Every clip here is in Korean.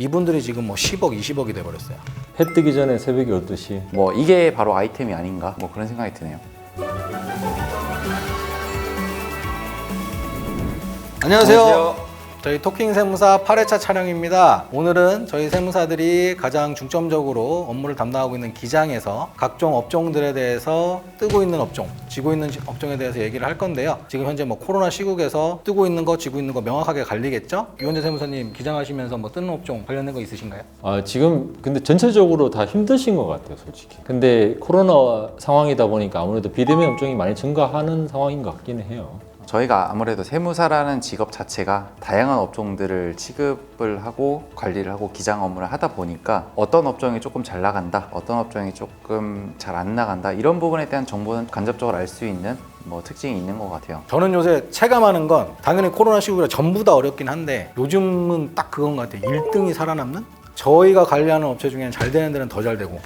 이분들이 지금 뭐 10억, 20억이 돼버렸어요. 해 뜨기 전에 새벽에 12시. 뭐 이게 바로 아이템이 아닌가? 뭐 그런 생각이 드네요. 안녕하세요. 저희 토킹 세무사 8회차 촬영입니다. 오늘은 저희 세무사들이 가장 중점적으로 업무를 담당하고 있는 기장에서 각종 업종들에 대해서 뜨고 있는 업종, 지고 있는 업종에 대해서 얘기를 할 건데요. 지금 현재 뭐 코로나 시국에서 뜨고 있는 거, 지고 있는 거 명확하게 갈리겠죠? 유원재 세무사님 기장하시면서 뭐 뜨는 업종 관련된 거 있으신가요? 지금 근데 전체적으로 다 힘드신 것 같아요, 솔직히. 근데 코로나 상황이다 보니까 아무래도 비대면 업종이 많이 증가하는 상황인 것 같기는 해요. 저희가 아무래도 세무사라는 직업 자체가 다양한 업종들을 취급을 하고 관리를 하고 기장 업무를 하다 보니까 어떤 업종이 조금 잘 나간다, 어떤 업종이 조금 잘 안 나간다, 이런 부분에 대한 정보는 간접적으로 알 수 있는 뭐 특징이 있는 것 같아요. 저는 요새 체감하는 건 당연히 코로나 시국이라 전부 다 어렵긴 한데 요즘은 딱 그건 것 같아요. 1등이 살아남는? 저희가 관리하는 업체 중에는 잘 되는 데는 더 잘 되고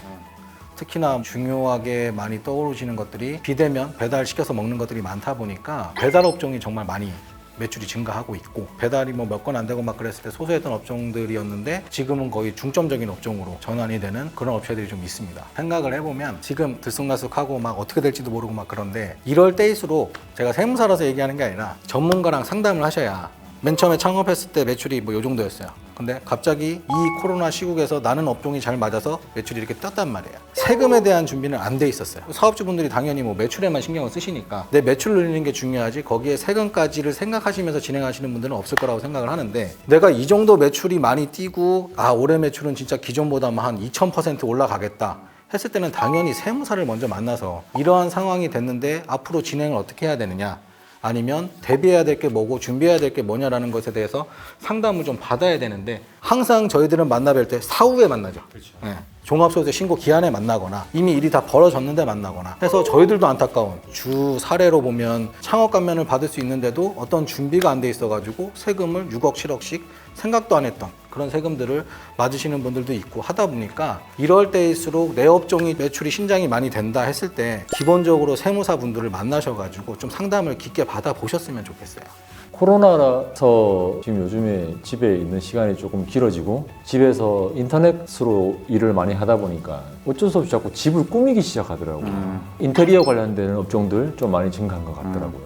특히나 중요하게 많이 떠오르시는 것들이 비대면 배달시켜서 먹는 것들이 많다 보니까 배달 업종이 정말 많이 매출이 증가하고 있고 배달이 뭐 몇 건 안 되고 막 그랬을 때 소소했던 업종들이었는데 지금은 거의 중점적인 업종으로 전환이 되는 그런 업체들이 좀 있습니다. 생각을 해보면 지금 들쑥날쑥하고 막 어떻게 될지도 모르고 막 그런데 이럴 때일수록 제가 세무사라서 얘기하는 게 아니라 전문가랑 상담을 하셔야 맨 처음에 창업했을 때 매출이 뭐 요 정도였어요. 근데 갑자기 이 코로나 시국에서 나는 업종이 잘 맞아서 매출이 이렇게 떴단 말이에요. 세금에 대한 준비는 안 돼 있었어요. 사업주분들이 당연히 뭐 매출에만 신경을 쓰시니까 내 매출 늘리는 게 중요하지 거기에 세금까지를 생각하시면서 진행하시는 분들은 없을 거라고 생각을 하는데 내가 이 정도 매출이 많이 뛰고 올해 매출은 진짜 기존보다 한 2000% 올라가겠다 했을 때는 당연히 세무사를 먼저 만나서 이러한 상황이 됐는데 앞으로 진행을 어떻게 해야 되느냐 아니면 대비해야 될 게 뭐고 준비해야 될 게 뭐냐라는 것에 대해서 상담을 좀 받아야 되는데 항상 저희들은 만나뵐 때 사후에 만나죠. 그렇죠. 네. 종합소득세 신고 기한에 만나거나 이미 일이 다 벌어졌는데 만나거나 해서 저희들도 안타까운 주 사례로 보면 창업 감면을 받을 수 있는데도 어떤 준비가 안 돼 있어가지고 세금을 6억, 7억씩 생각도 안 했던 그런 세금들을 맞으시는 분들도 있고 하다 보니까 이럴 때일수록 내 업종이 매출이 신장이 많이 된다 했을 때 기본적으로 세무사 분들을 만나셔가지고 좀 상담을 깊게 받아보셨으면 좋겠어요. 코로나라서 지금 요즘에 집에 있는 시간이 조금 길어지고 집에서 인터넷으로 일을 많이 하다 보니까 어쩔 수 없이 자꾸 집을 꾸미기 시작하더라고요. 인테리어 관련되는 업종들 좀 많이 증가한 것 같더라고요.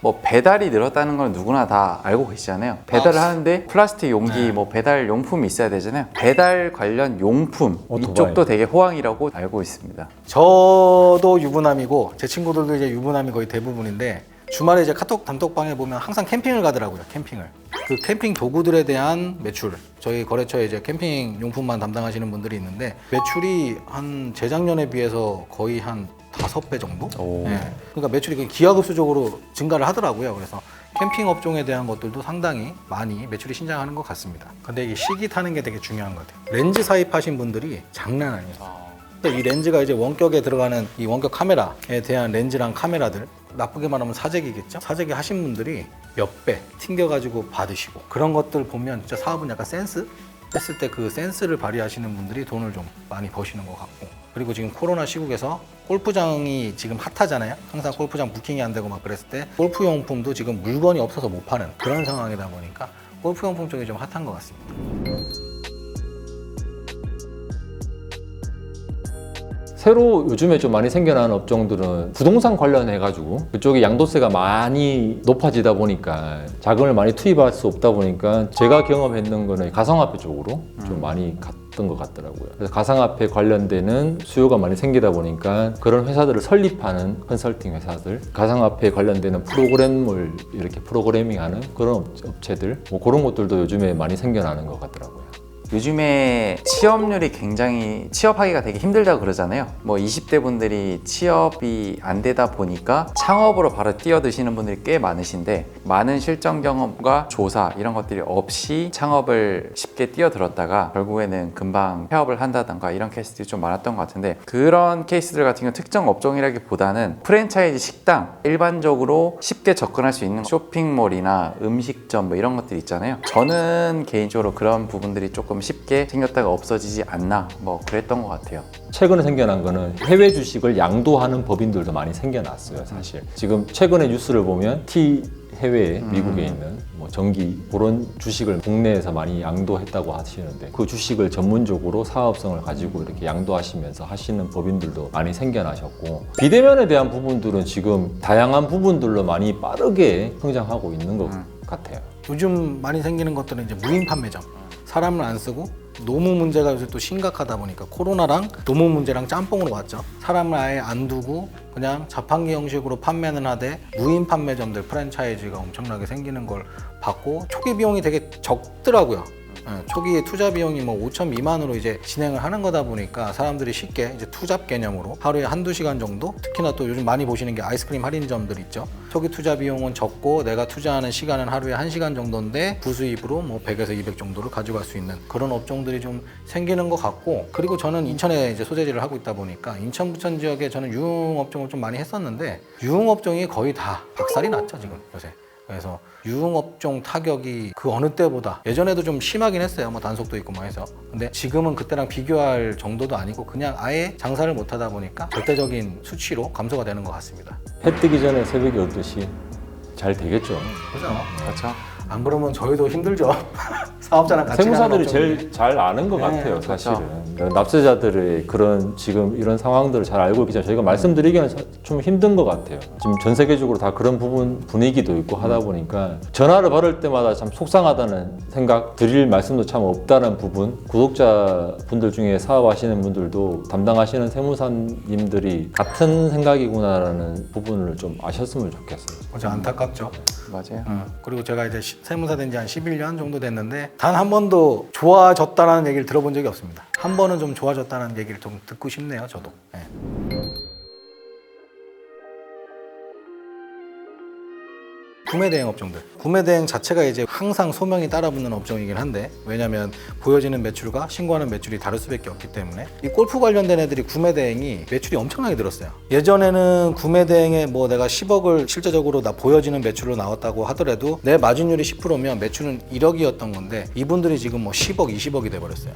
뭐 배달이 늘었다는 건 누구나 다 알고 계시잖아요. 배달을 하는데 플라스틱 용기, 뭐 배달 용품이 있어야 되잖아요. 배달 관련 용품 이쪽도 되게 호황이라고 알고 있습니다. 저도 유부남이고 제 친구들도 이제 유부남이 거의 대부분인데 주말에 이제 카톡 단톡방에 보면 항상 캠핑을 가더라고요. 캠핑을. 그 캠핑 도구들에 대한 매출 저희 거래처에 이제 캠핑 용품만 담당하시는 분들이 있는데 매출이 한 재작년에 비해서 거의 한 5배 정도? 네. 그러니까 매출이 기하급수적으로 증가를 하더라고요. 그래서 캠핑 업종에 대한 것들도 상당히 많이 매출이 신장하는 것 같습니다. 근데 이게 시기 타는 게 되게 중요한 것 같아요. 렌즈 사입하신 분들이 장난 아니에요. 이 렌즈가 이제 원격에 들어가는 이 원격 카메라에 대한 렌즈랑 카메라들 나쁘게 말하면 사재기겠죠? 사재기 하신 분들이 몇 배 튕겨가지고 받으시고 그런 것들 보면 진짜 사업은 약간 센스? 했을 때 그 센스를 발휘하시는 분들이 돈을 좀 많이 버시는 것 같고 그리고 지금 코로나 시국에서 골프장이 지금 핫하잖아요. 항상 골프장 부킹이 안 되고 막 그랬을 때 골프용품도 지금 물건이 없어서 못 파는 그런 상황이다 보니까 골프용품 쪽이 좀 핫한 것 같습니다. 새로 요즘에 좀 많이 생겨나는 업종들은 부동산 관련해가지고 그쪽에 양도세가 많이 높아지다 보니까 자금을 많이 투입할 수 없다 보니까 제가 경험했는 거는 가상화폐 쪽으로 좀 많이 갔던 것 같더라고요. 그래서 가상화폐 관련되는 수요가 많이 생기다 보니까 그런 회사들을 설립하는 컨설팅 회사들, 가상화폐 관련되는 프로그램을 이렇게 프로그래밍하는 그런 업체들, 뭐 그런 것들도 요즘에 많이 생겨나는 것 같더라고요. 요즘에 취업률이 굉장히 취업하기가 되게 힘들다고 그러잖아요. 뭐 20대 분들이 취업이 안 되다 보니까 창업으로 바로 뛰어드시는 분들이 꽤 많으신데 많은 실전 경험과 조사 이런 것들이 없이 창업을 쉽게 뛰어들었다가 결국에는 금방 폐업을 한다던가 이런 케이스들이 좀 많았던 것 같은데 그런 케이스들 같은 경우 특정 업종이라기보다는 프랜차이즈 식당 일반적으로 쉽게 접근할 수 있는 쇼핑몰이나 음식점 뭐 이런 것들 있잖아요. 저는 개인적으로 그런 부분들이 조금 쉽게 생겼다가 없어지지 않나 뭐 그랬던 것 같아요. 최근에 생겨난 거는 해외 주식을 양도하는 법인들도 많이 생겨났어요. 사실 지금 최근에 뉴스를 보면 해외에 미국에 있는 뭐 전기 그런 주식을 국내에서 많이 양도했다고 하시는데 그 주식을 전문적으로 사업성을 가지고 이렇게 양도하시면서 하시는 법인들도 많이 생겨나셨고 비대면에 대한 부분들은 지금 다양한 부분들로 많이 빠르게 성장하고 있는 것 같아요. 요즘 많이 생기는 것들은 이제 무인 판매점. 사람을 안 쓰고 노무 문제가 요새 또 심각하다 보니까 코로나랑 노무 문제랑 짬뽕으로 왔죠. 사람을 아예 안 두고 그냥 자판기 형식으로 판매는 하되 무인 판매점들 프랜차이즈가 엄청나게 생기는 걸 봤고 초기 비용이 되게 적더라고요. 초기에 투자 비용이 뭐 5천 미만으로 이제 진행을 하는 거다 보니까 사람들이 쉽게 이제 투잡 개념으로 하루에 한두 시간 정도 특히나 또 요즘 많이 보시는 게 아이스크림 할인점들 있죠. 초기 투자 비용은 적고 내가 투자하는 시간은 하루에 1시간 정도인데 부수입으로 뭐 100에서 200 정도를 가져갈 수 있는 그런 업종들이 좀 생기는 것 같고 그리고 저는 인천에 이제 소재지를 하고 있다 보니까 인천 부천 지역에 저는 유흥업종을 좀 많이 했었는데 유흥업종이 거의 다 박살이 났죠 지금 요새. 그래서 유흥업종 타격이 그 어느 때보다 예전에도 좀 심하긴 했어요. 뭐 단속도 있고 뭐 해서. 근데 지금은 그때랑 비교할 정도도 아니고 그냥 아예 장사를 못 하다 보니까 절대적인 수치로 감소가 되는 것 같습니다. 해 뜨기 전에 새벽 12시 잘 되겠죠. 그죠? 그렇죠. 안 그러면 저희도 힘들죠. 사업자랑 같이 세무사들이 하는 업종이. 제일 잘 아는 것 네, 같아요, 그렇죠. 사실은. 납세자들의 그런 지금 이런 상황들을 잘 알고 있기 때문에 저희가 말씀드리기는 좀 힘든 것 같아요. 지금 전 세계적으로 다 그런 부분 분위기도 있고 하다 보니까 전화를 받을 때마다 참 속상하다는 생각, 드릴 말씀도 참 없다는 부분, 구독자분들 중에 사업하시는 분들도 담당하시는 세무사님들이 같은 생각이구나라는 부분을 좀 아셨으면 좋겠어요. 진짜 안타깝죠. 맞아요. 그리고 제가 이제 세무사 된 지 한 11년 정도 됐는데 단 한 번도 좋아졌다는 얘기를 들어본 적이 없습니다. 한 번은 좀 좋아졌다는 얘기를 좀 듣고 싶네요, 저도. 네. 구매 대행 업종들. 구매 대행 자체가 이제 항상 소명이 따라붙는 업종이긴 한데 왜냐면 보여지는 매출과 신고하는 매출이 다를 수밖에 없기 때문에 이 골프 관련된 애들이 구매 대행이 매출이 엄청나게 늘었어요. 예전에는 구매 대행에 뭐 내가 10억을 실제적으로 나 보여지는 매출로 나왔다고 하더라도 내 마진율이 10%면 매출은 1억이었던 건데 이분들이 지금 뭐 10억, 20억이 돼버렸어요.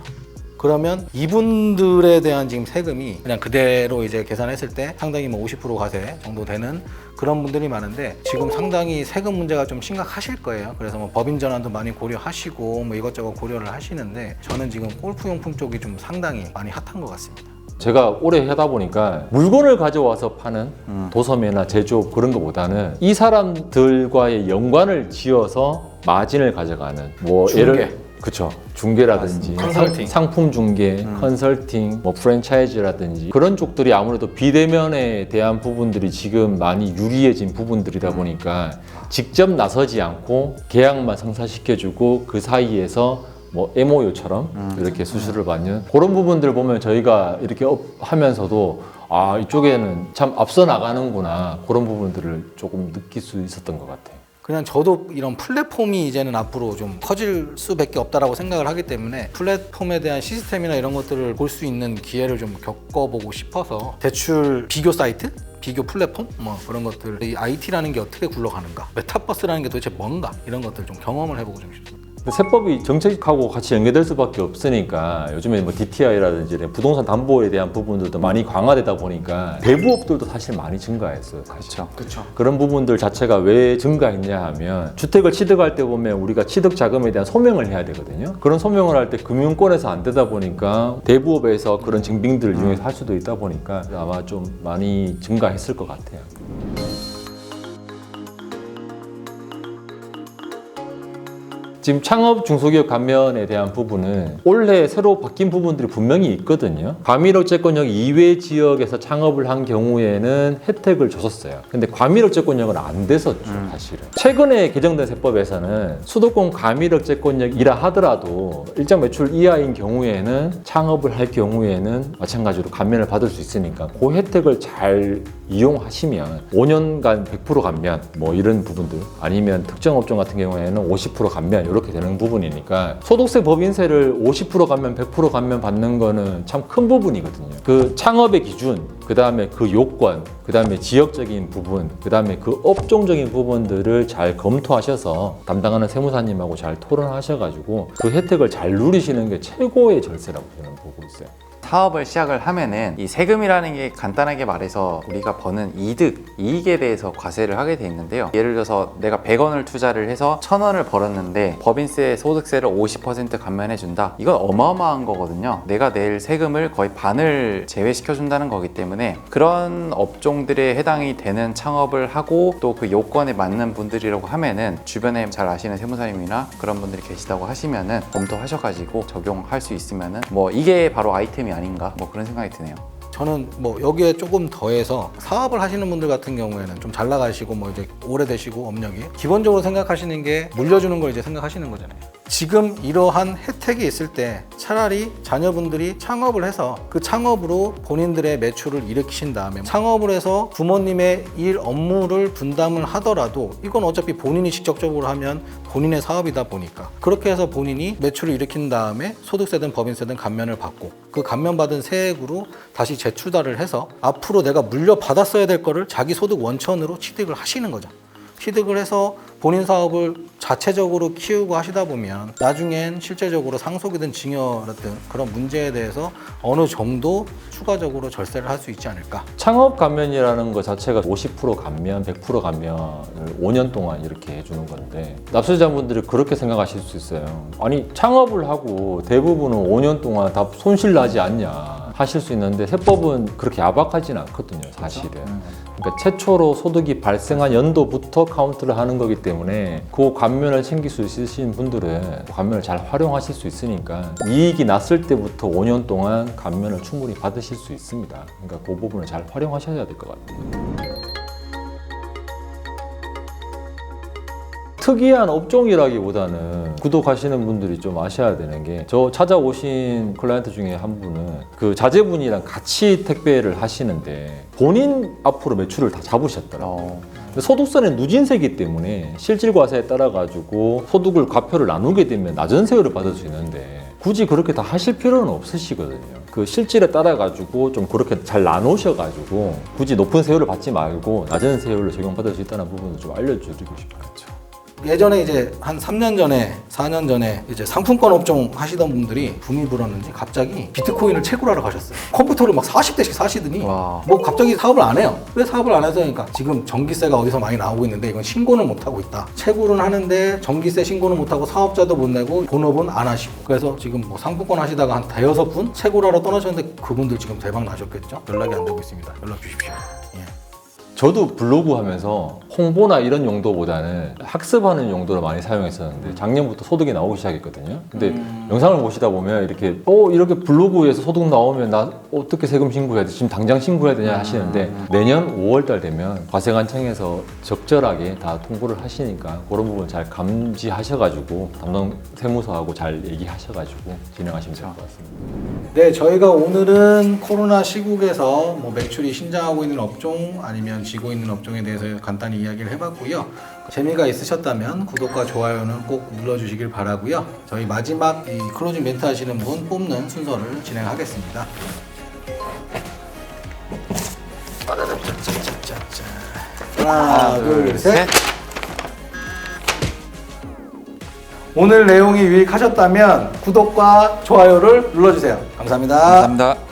그러면 이분들에 대한 지금 세금이 그냥 그대로 이제 계산했을 때 상당히 뭐 50% 과세 정도 되는 그런 분들이 많은데 지금 상당히 세금 문제가 좀 심각하실 거예요. 그래서 뭐 법인 전환도 많이 고려하시고 뭐 이것저것 고려를 하시는데 저는 지금 골프용품 쪽이 좀 상당히 많이 핫한 것 같습니다. 제가 오래 하다 보니까 물건을 가져와서 파는 도소매나 제조업 그런 것보다는 이 사람들과의 연관을 지어서 마진을 가져가는 뭐 중개. 그쵸. 중개라든지 컨설팅. 상품 중개, 컨설팅, 뭐 프랜차이즈라든지 그런 쪽들이 아무래도 비대면에 대한 부분들이 지금 많이 유리해진 부분들이다 보니까 직접 나서지 않고 계약만 성사시켜주고 그 사이에서 뭐 MOU처럼 이렇게 수수료를 받는 그런 부분들 보면 저희가 이렇게 하면서도 아 이쪽에는 참 앞서 나가는구나 그런 부분들을 조금 느낄 수 있었던 것 같아요. 그냥 저도 이런 플랫폼이 이제는 앞으로 좀 커질 수밖에 없다라고 생각을 하기 때문에 플랫폼에 대한 시스템이나 이런 것들을 볼 수 있는 기회를 좀 겪어보고 싶어서 대출 비교 사이트? 비교 플랫폼? 뭐 그런 것들 이 IT라는 게 어떻게 굴러가는가 메타버스라는 게 도대체 뭔가 이런 것들 좀 경험을 해보고 좀 싶습니다. 세법이 정책하고 같이 연계될 수밖에 없으니까 요즘에 뭐 DTI라든지 부동산 담보에 대한 부분들도 많이 강화되다 보니까 대부업들도 사실 많이 증가했어요. 사실. 그렇죠. 그런 부분들 자체가 왜 증가했냐 하면 주택을 취득할 때 보면 우리가 취득 자금에 대한 소명을 해야 되거든요. 그런 소명을 할 때 금융권에서 안 되다 보니까 대부업에서 그런 증빙들을 이용해서 할 수도 있다 보니까 아마 좀 많이 증가했을 것 같아요. 지금 창업 중소기업 감면에 대한 부분은 올해 새로 바뀐 부분들이 분명히 있거든요. 과밀억제권역 이외 지역에서 창업을 한 경우에는 혜택을 줬었어요. 근데 과밀억제권역은 안 됐었죠, 사실은. 최근에 개정된 세법에서는 수도권 과밀억제권역이라 하더라도 일정 매출 이하인 경우에는 창업을 할 경우에는 마찬가지로 감면을 받을 수 있으니까 그 혜택을 잘 이용하시면 5년간 100% 감면 뭐 이런 부분들 아니면 특정 업종 같은 경우에는 50% 감면 이렇게 되는 부분이니까 소득세 법인세를 50% 감면 100% 감면 받는 거는 참 큰 부분이거든요. 그 창업의 기준, 그 다음에 그 요건, 그 다음에 지역적인 부분, 그 다음에 그 업종적인 부분들을 잘 검토하셔서 담당하는 세무사님하고 잘 토론하셔가지고 그 혜택을 잘 누리시는 게 최고의 절세라고 저는 보고 있어요. 사업을 시작을 하면은 이 세금이라는 게 간단하게 말해서 우리가 버는 이익에 대해서 과세를 하게 돼 있는데요. 예를 들어서 내가 100원을 투자를 해서 1000원을 벌었는데 법인세, 소득세를 50% 감면해 준다. 이건 어마어마한 거거든요. 내가 낼 세금을 거의 반을 제외시켜 준다는 거기 때문에 그런 업종들에 해당이 되는 창업을 하고 또 그 요건에 맞는 분들이라고 하면은 주변에 잘 아시는 세무사님이나 그런 분들이 계시다고 하시면은 검토하셔가지고 적용할 수 있으면은 뭐 이게 바로 아이템이 아닌가 뭐 그런 생각이 드네요. 저는 뭐 여기에 조금 더해서 사업을 하시는 분들 같은 경우에는 좀 잘 나가시고 뭐 이제 오래되시고 업력이 기본적으로 생각하시는 게 물려주는 걸 이제 생각하시는 거잖아요. 지금 이러한 혜택이 있을 때 차라리 자녀분들이 창업을 해서 그 창업으로 본인들의 매출을 일으키신 다음에 창업을 해서 부모님의 일 업무를 분담을 하더라도 이건 어차피 본인이 직접적으로 하면 본인의 사업이다 보니까 그렇게 해서 본인이 매출을 일으킨 다음에 소득세든 법인세든 감면을 받고 그 감면받은 세액으로 다시 재투자를 해서 앞으로 내가 물려받았어야 될 거를 자기 소득 원천으로 취득을 하시는 거죠. 취득을 해서 본인 사업을 자체적으로 키우고 하시다 보면 나중엔 실제적으로 상속이든 징여든 그런 문제에 대해서 어느 정도 추가적으로 절세를 할 수 있지 않을까. 창업 감면이라는 것 자체가 50% 감면, 100% 감면을 5년 동안 이렇게 해주는 건데 납세자분들이 그렇게 생각하실 수 있어요. 아니 창업을 하고 대부분은 5년 동안 다 손실 나지 않냐 하실 수 있는데 세법은 그렇게 야박하진 않거든요, 사실은. 그러니까 최초로 소득이 발생한 연도부터 카운트를 하는 거기 때문에 그 감면을 챙길 수 있으신 분들은 감면을 잘 활용하실 수 있으니까 이익이 났을 때부터 5년 동안 감면을 충분히 받으실 수 있습니다. 그러니까 그 부분을 잘 활용하셔야 될 것 같아요. 특이한 업종이라기보다는 구독하시는 분들이 좀 아셔야 되는 게 저 찾아오신 클라이언트 중에 한 분은 그 자제분이랑 같이 택배를 하시는데 본인 앞으로 매출을 다 잡으셨더라고요. 소득세는 누진세이기 때문에 실질과세에 따라 가지고 소득을 과표를 나누게 되면 낮은 세율을 받을 수 있는데 굳이 그렇게 다 하실 필요는 없으시거든요. 그 실질에 따라 가지고 좀 그렇게 잘 나누셔 가지고 굳이 높은 세율을 받지 말고 낮은 세율을 적용받을 수 있다는 부분을 좀 알려드리고 싶어요. 예전에 이제 한 3년 전에 4년 전에 이제 상품권 업종 하시던 분들이 붐이 불었는지 갑자기 비트코인을 채굴하러 가셨어요. 컴퓨터를 막 40대씩 사시더니 와. 뭐 갑자기 사업을 안 해요. 왜 사업을 안 해서 그러니까 지금 전기세가 어디서 많이 나오고 있는데 이건 신고는 못 하고 있다. 채굴은 하는데 전기세 신고는 못 하고 사업자도 못 내고 본업은 안 하시고 그래서 지금 뭐 상품권 하시다가 한 대여섯 분 채굴하러 떠나셨는데 그분들 지금 대박 나셨겠죠? 연락이 안 되고 있습니다. 연락 주십시오. 예. 저도 블로그 하면서 홍보나 이런 용도보다는 학습하는 용도로 많이 사용했었는데 작년부터 소득이 나오기 시작했거든요. 근데 영상을 보시다 보면 이렇게 이렇게 블로그에서 소득 나오면 나 어떻게 세금 신고해야 돼? 지금 당장 신고해야 되냐 하시는데 내년 5월달 되면 과세관청에서 적절하게 다 통보를 하시니까 그런 부분 잘 감지하셔가지고 담당 세무서하고 잘 얘기하셔가지고 진행하시면 될 것 같습니다. 네, 저희가 오늘은 코로나 시국에서 뭐 매출이 신장하고 있는 업종 아니면 지고 있는 업종에 대해서 간단히 이야기를 해봤고요. 재미가 있으셨다면 구독과 좋아요는 꼭 눌러주시길 바라고요. 저희 마지막 이 클로징 멘트 하시는 분 뽑는 순서를 진행하겠습니다. 하나, 둘, 셋. 오늘 내용이 유익하셨다면 구독과 좋아요를 눌러주세요. 감사합니다. 감사합니다.